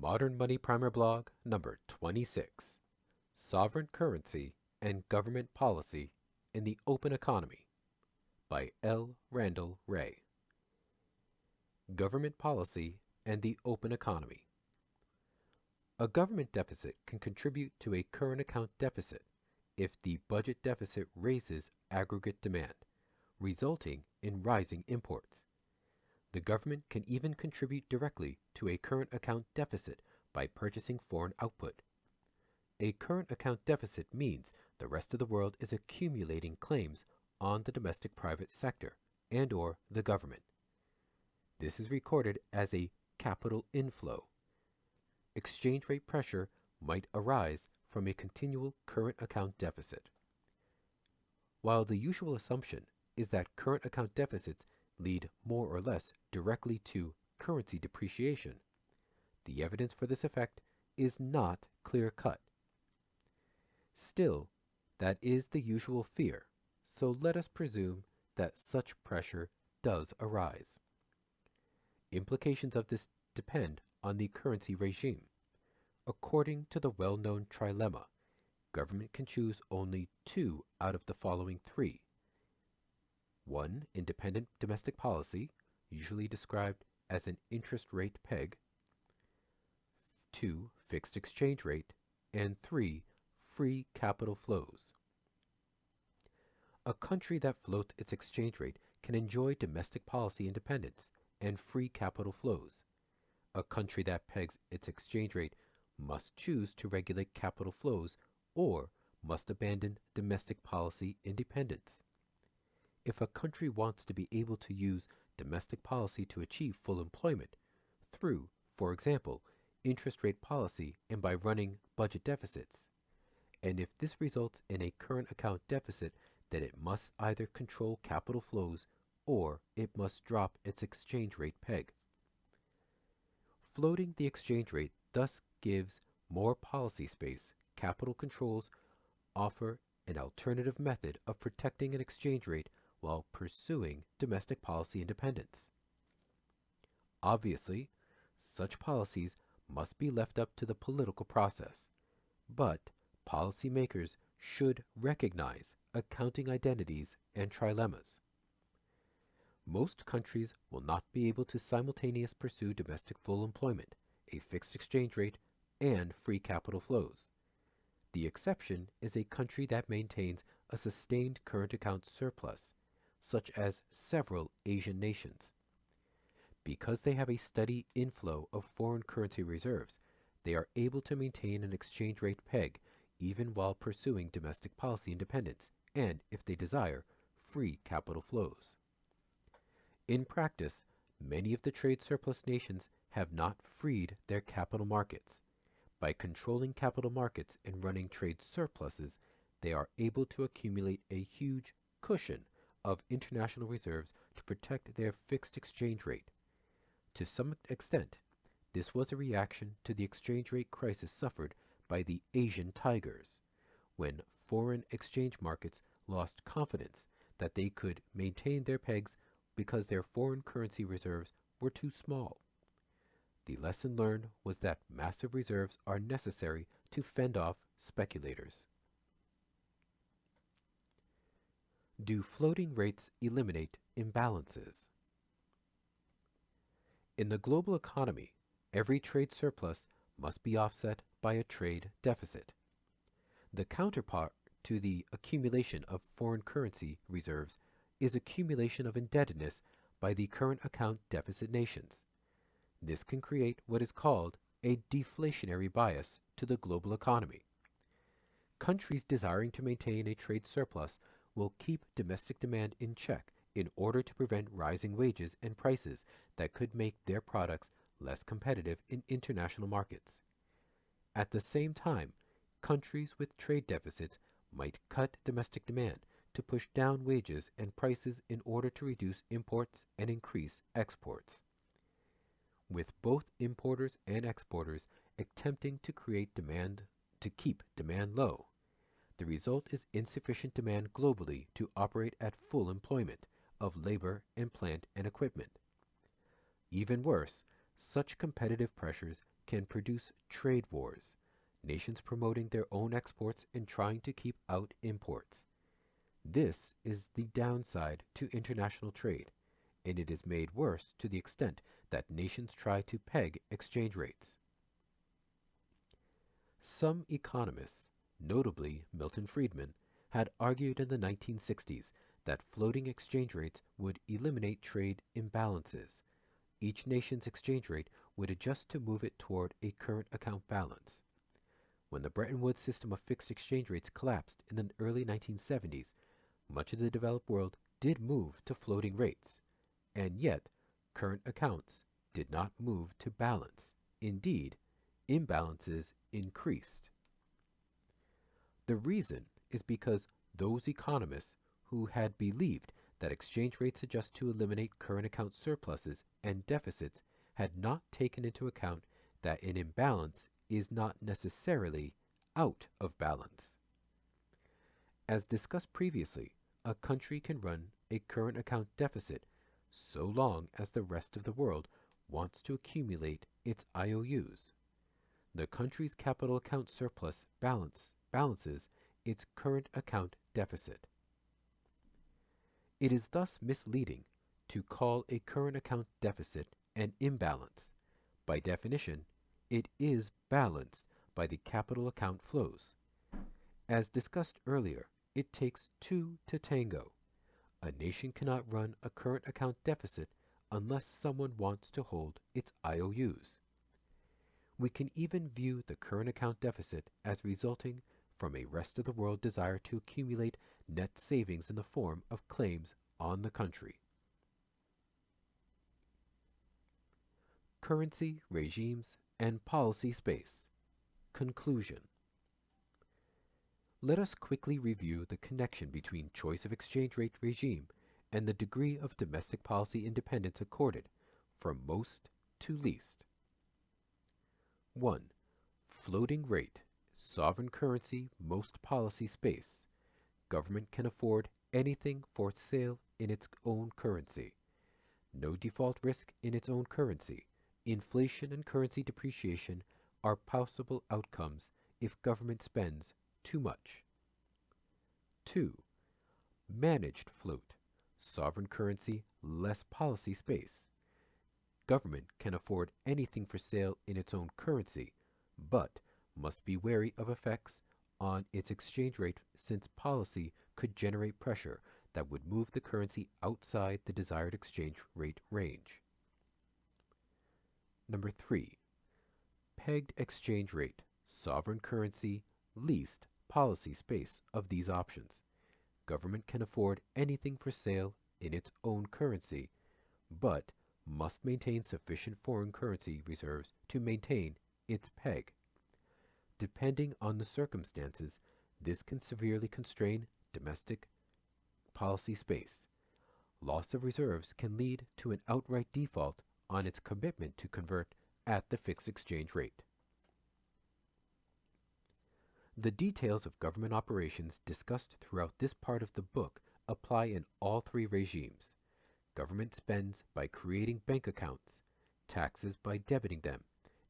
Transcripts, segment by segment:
Modern Money Primer blog number 26, Sovereign Currency and Government Policy in the Open Economy by L. Randall Wray. Government Policy and the Open Economy. A government deficit can contribute to a current account deficit if the budget deficit raises aggregate demand, resulting in rising imports. The government can even contribute directly to a current account deficit by purchasing foreign output. A current account deficit means the rest of the world is accumulating claims on the domestic private sector and/or the government. This is recorded as a capital inflow. Exchange rate pressure might arise from a continual current account deficit. While the usual assumption is that current account deficits lead more or less directly to currency depreciation, the evidence for this effect is not clear-cut. Still, that is the usual fear, so let us presume that such pressure does arise. Implications of this depend on the currency regime. According to the well-known trilemma, government can choose only two out of the following three. 1. Independent domestic policy, usually described as an interest rate peg. 2. Fixed exchange rate. And 3. Free capital flows. A country that floats its exchange rate can enjoy domestic policy independence and free capital flows. A country that pegs its exchange rate must choose to regulate capital flows or must abandon domestic policy independence. If a country wants to be able to use domestic policy to achieve full employment through, for example, interest rate policy and by running budget deficits, and if this results in a current account deficit, then it must either control capital flows or it must drop its exchange rate peg. Floating the exchange rate thus gives more policy space. Capital controls offer an alternative method of protecting an exchange rate while pursuing domestic policy independence. Obviously, such policies must be left up to the political process, but policymakers should recognize accounting identities and trilemmas. Most countries will not be able to simultaneously pursue domestic full employment, a fixed exchange rate, and free capital flows. The exception is a country that maintains a sustained current account surplus, such as several Asian nations. Because they have a steady inflow of foreign currency reserves, they are able to maintain an exchange rate peg even while pursuing domestic policy independence and, if they desire, free capital flows. In practice, many of the trade surplus nations have not freed their capital markets. By controlling capital markets and running trade surpluses, they are able to accumulate a huge cushion of international reserves to protect their fixed exchange rate. To some extent, this was a reaction to the exchange rate crisis suffered by the Asian tigers, when foreign exchange markets lost confidence that they could maintain their pegs because their foreign currency reserves were too small. The lesson learned was that massive reserves are necessary to fend off speculators. Do floating rates eliminate imbalances? In the global economy, every trade surplus must be offset by a trade deficit. The counterpart to the accumulation of foreign currency reserves is accumulation of indebtedness by the current account deficit nations. This can create what is called a deflationary bias to the global economy. Countries desiring to maintain a trade surplus will keep domestic demand in check in order to prevent rising wages and prices that could make their products less competitive in international markets. At the same time, countries with trade deficits might cut domestic demand to push down wages and prices in order to reduce imports and increase exports. With both importers and exporters attempting to keep demand low, the result is insufficient demand globally to operate at full employment of labor and plant and equipment. Even worse, such competitive pressures can produce trade wars, nations promoting their own exports and trying to keep out imports. This is the downside to international trade, and it is made worse to the extent that nations try to peg exchange rates. Some economists, notably Milton Friedman, had argued in the 1960s that floating exchange rates would eliminate trade imbalances. Each nation's exchange rate would adjust to move it toward a current account balance. When the Bretton Woods system of fixed exchange rates collapsed in the early 1970s, much of the developed world did move to floating rates, and yet current accounts did not move to balance. Indeed, imbalances increased. The reason is because those economists who had believed that exchange rates adjust to eliminate current account surpluses and deficits had not taken into account that an imbalance is not necessarily out of balance. As discussed previously, a country can run a current account deficit so long as the rest of the world wants to accumulate its IOUs. The country's capital account surplus balances its current account deficit. It is thus misleading to call a current account deficit an imbalance. By definition, it is balanced by the capital account flows. As discussed earlier, it takes two to tango. A nation cannot run a current account deficit unless someone wants to hold its IOUs. We can even view the current account deficit as resulting from a rest of the world desire to accumulate net savings in the form of claims on the country. Currency, regimes, and policy space. Conclusion. Let us quickly review the connection between choice of exchange rate regime and the degree of domestic policy independence accorded, from most to least. 1. Floating rate, sovereign currency, most policy space. Government can afford anything for sale in its own currency. No default risk in its own currency. Inflation and currency depreciation are possible outcomes if government spends too much. 2. Managed float, sovereign currency, less policy space. Government can afford anything for sale in its own currency, but must be wary of effects on its exchange rate since policy could generate pressure that would move the currency outside the desired exchange rate range. Number 3. Pegged exchange rate, sovereign currency, least policy space of these options. Government can afford anything for sale in its own currency, but must maintain sufficient foreign currency reserves to maintain its peg. Depending on the circumstances, this can severely constrain domestic policy space. Loss of reserves can lead to an outright default on its commitment to convert at the fixed exchange rate. The details of government operations discussed throughout this part of the book apply in all three regimes. Government spends by creating bank accounts, taxes by debiting them,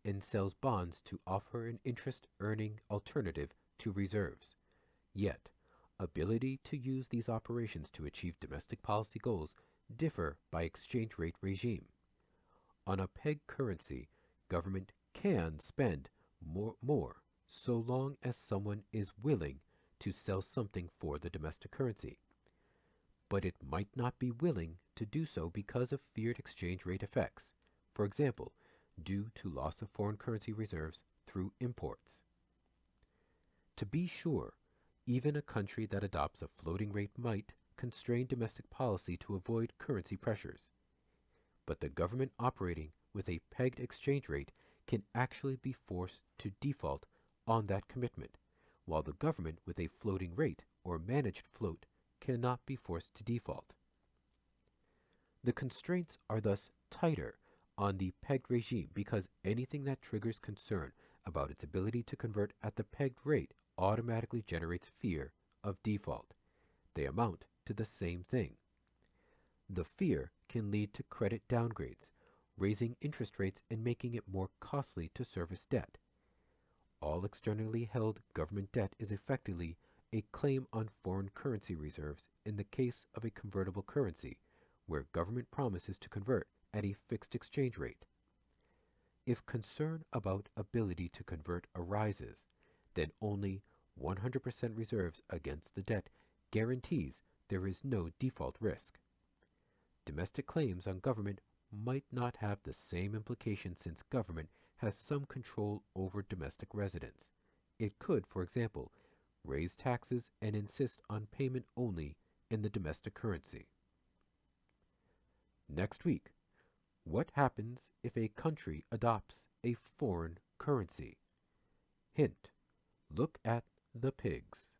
and sells bonds to offer an interest-earning alternative to reserves. Yet, ability to use these operations to achieve domestic policy goals differ by exchange rate regime. On a pegged currency, government can spend more so long as someone is willing to sell something for the domestic currency. But it might not be willing to do so because of feared exchange rate effects, for example, due to loss of foreign currency reserves through imports. To be sure, even a country that adopts a floating rate might constrain domestic policy to avoid currency pressures. But the government operating with a pegged exchange rate can actually be forced to default on that commitment, while the government with a floating rate or managed float cannot be forced to default. The constraints are thus tighter on the pegged regime because anything that triggers concern about its ability to convert at the pegged rate automatically generates fear of default. They amount to the same thing. The fear can lead to credit downgrades, raising interest rates and making it more costly to service debt. All externally held government debt is effectively a claim on foreign currency reserves in the case of a convertible currency, where government promises to convert at a fixed exchange rate. If concern about ability to convert arises, then only 100% reserves against the debt guarantees there is no default risk. Domestic claims on government might not have the same implication since government has some control over domestic residents. It could, for example, raise taxes and insist on payment only in the domestic currency. Next week, what happens if a country adopts a foreign currency? Hint: look at the pigs.